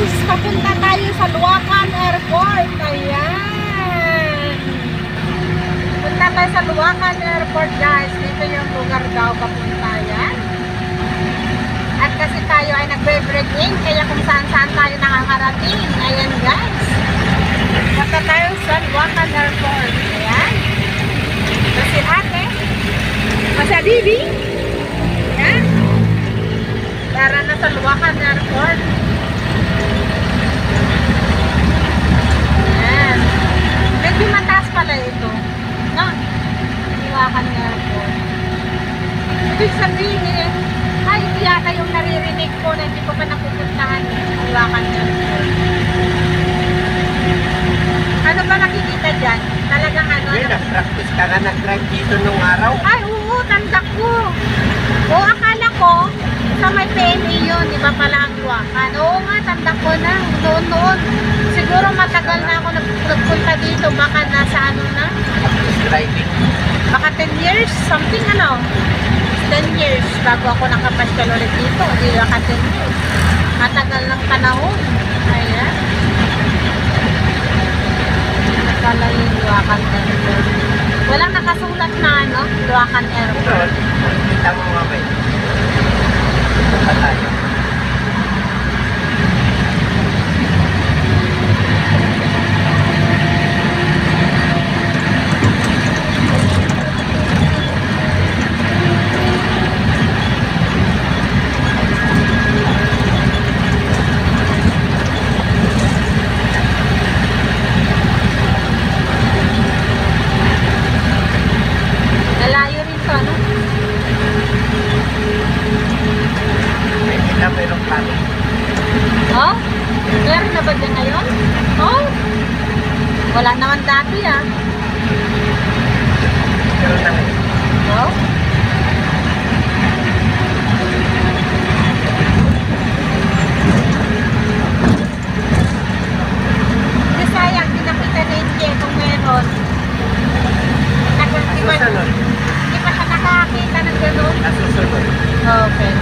guys, papunta tayo sa Luacan Airport. Ayan. Punta tayo sa Luacan Airport guys. Dito yung lugar daw papunta yan. At kasi tayo ay nagbe-break in, kaya kung saan-saan tayo nakakarating. Ayan guys. Punta tayo sa Luacan Airport. Ayan. Kasi ate, kasi bibi. Ayan. Tara na sa Luacan Airport. Ayan. Medyo mataas pala ito. No? Luacan Airport. Ibig sabihin, ay, ito yata yung naririnig ko na hindi ko pa napupuntahan. Luacan Airport. Ano ba nakikita dyan? Talagang ano? Hindi, nag-practice ka na nag-drive dito nung araw. Ay, oo, tanda ko. O, akala ko, sa may PNA yun, di ba pala ang Luacan? Oo nga, tanda ko na. Noon. Siguro matagal na ako nagpunta dito. Baka nasa ano na? Practice driving. Baka 10 years? Something ano? 10 years bago ako nakapasyal ulit dito. Di baka 10 years. Matagal ng panahon. Ayan. Pala yung Luacan Airport. Walang nakasulat na ano? Luacan Airport. Kita mo nga ba yun? Punta tayo. Nalayo rin to, ano? May kita mayroong plano. Oh? Meron na ba dyan ngayon? Oh? Wala naman dati ah. Pero na ngayon. Oh? Kasi sayang, dinakita na hindi kung meron. Susunod. Hindi pa siya nakakita ng gano'n. Nasusunod. Okay.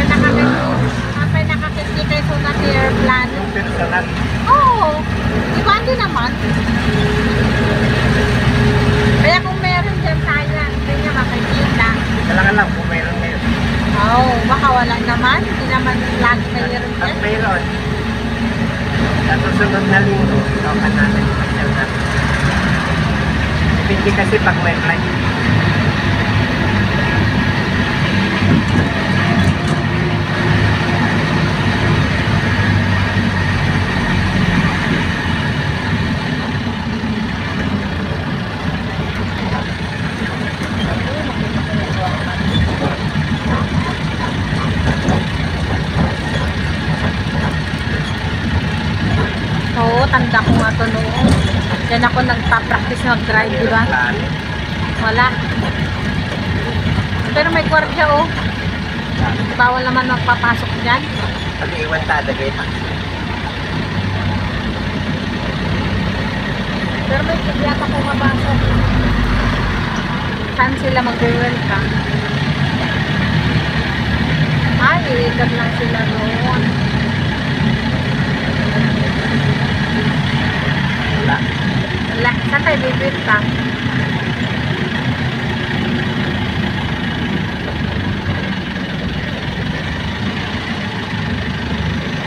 Kapag nakakita kayo sa natin airplane. Yung personal. Oo. Ibandi naman. Kaya kung meron dyan sayang, hindi niya makikita. Kailangan lang kung mayroon ngayon. Oo, baka wala naman. Hindi naman lagi mayroon Pag dyan. mayroon, sa susunod na linggo, ikaw ka natin ipasyal natin. Hindi kasi pag may flight. Oo, tanda ko nga ito noon. Diyan ako nagpa-practice mag-drive, di ba? Plano. Wala. Pero may kwartya, oh. Bawal naman magpapasok dyan. Pag iwan tadagay taxi. Pero may yata ko mabasok. Saan sila mag-welcome? Ay, iligat lang sila noon. Wala. Wala. Saan tayo bibigtang?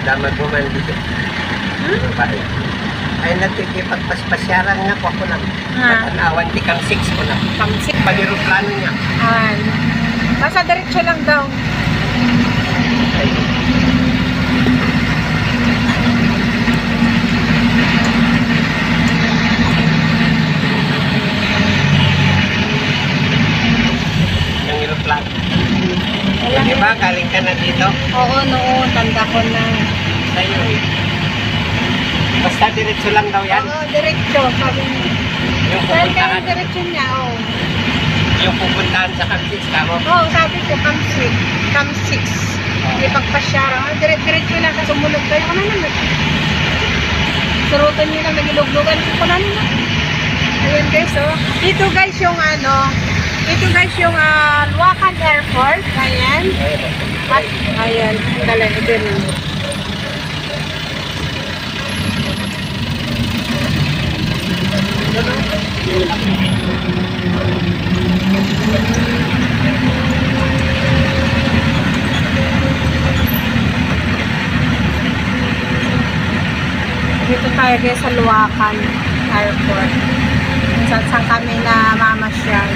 Damag mo man dito. Bahay. Ay nagkikipagpaspasyaran nga ko lang. Matanawan di kang 6 ko na. Kamsik. Pag-aeroplano niya. Ayan. Nasa diretso lang daw. Ay, yung aeroplano. Di ba galing ka na dito? Oo, noon. Tanda ko na. Sa'yo eh. Basta diretso lang daw yan. Oo, diretso. Sabi niya. Yung Dahil kaya pupuntahan. yung diretso niya, oo. Yung pupuntahan sa Camsix ka mo. Oo, sabi ko, Kamsik. Kamsik. Hindi pagpasyara. Diretso lang. Kasi sumunod kayo. Ano naman? Surutan nyo lang. Nagiluglugan ko na nila. Ayan guys, oh. Dito guys yung ano. Ito guys yung Luacan Airport. Ayan. Ayan, galing din. Dito tayo guys sa Luacan Airport. Saan kami na mamasyal.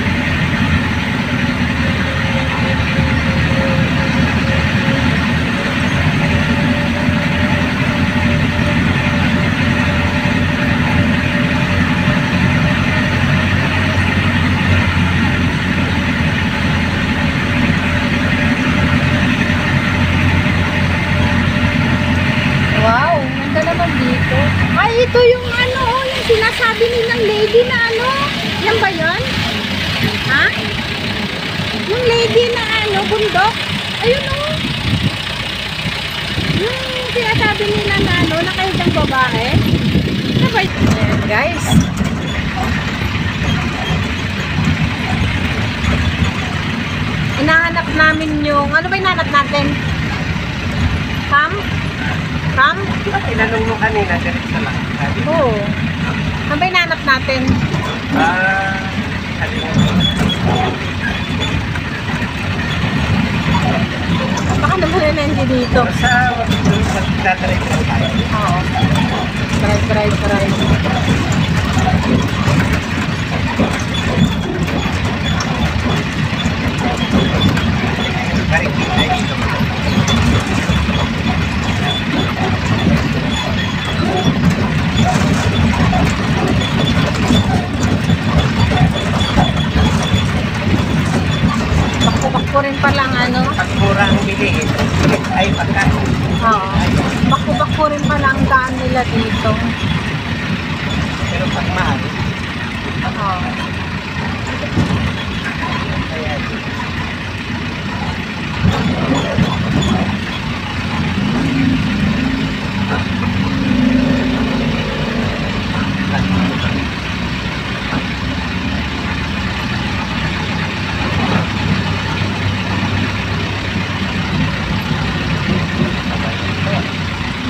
Wow, ganda naman dito. Ay, ito yung ano, yung sinasabi nilang lady na ano. Yan ba yun? Ha? Yung lady na ano, bundok. Ayun o. Yung sinasabi nila na ano, nakahigang babae. Ano ba yun? Ayan guys. Inahanap namin yung, ano ba hinahanap natin? Cam? Cam? Tinanong mo kanina, diretso lang. Oo. Ano ba hinahanap natin? Baka naman na nandiyo dito. Sa dadiretso tayo. Oo. Drive. Balik tayo dito. Bakko rin palang ano. Pag murang bilihin, ay pagkain. Oo. Bakko rin palang daan nila dito. Pero pag mahal, Oo. kaya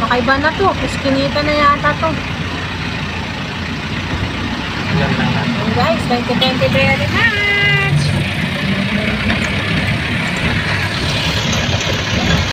Makaiba na to. Kiskinita na yata to. yan lang. Guys, 2020 very nice.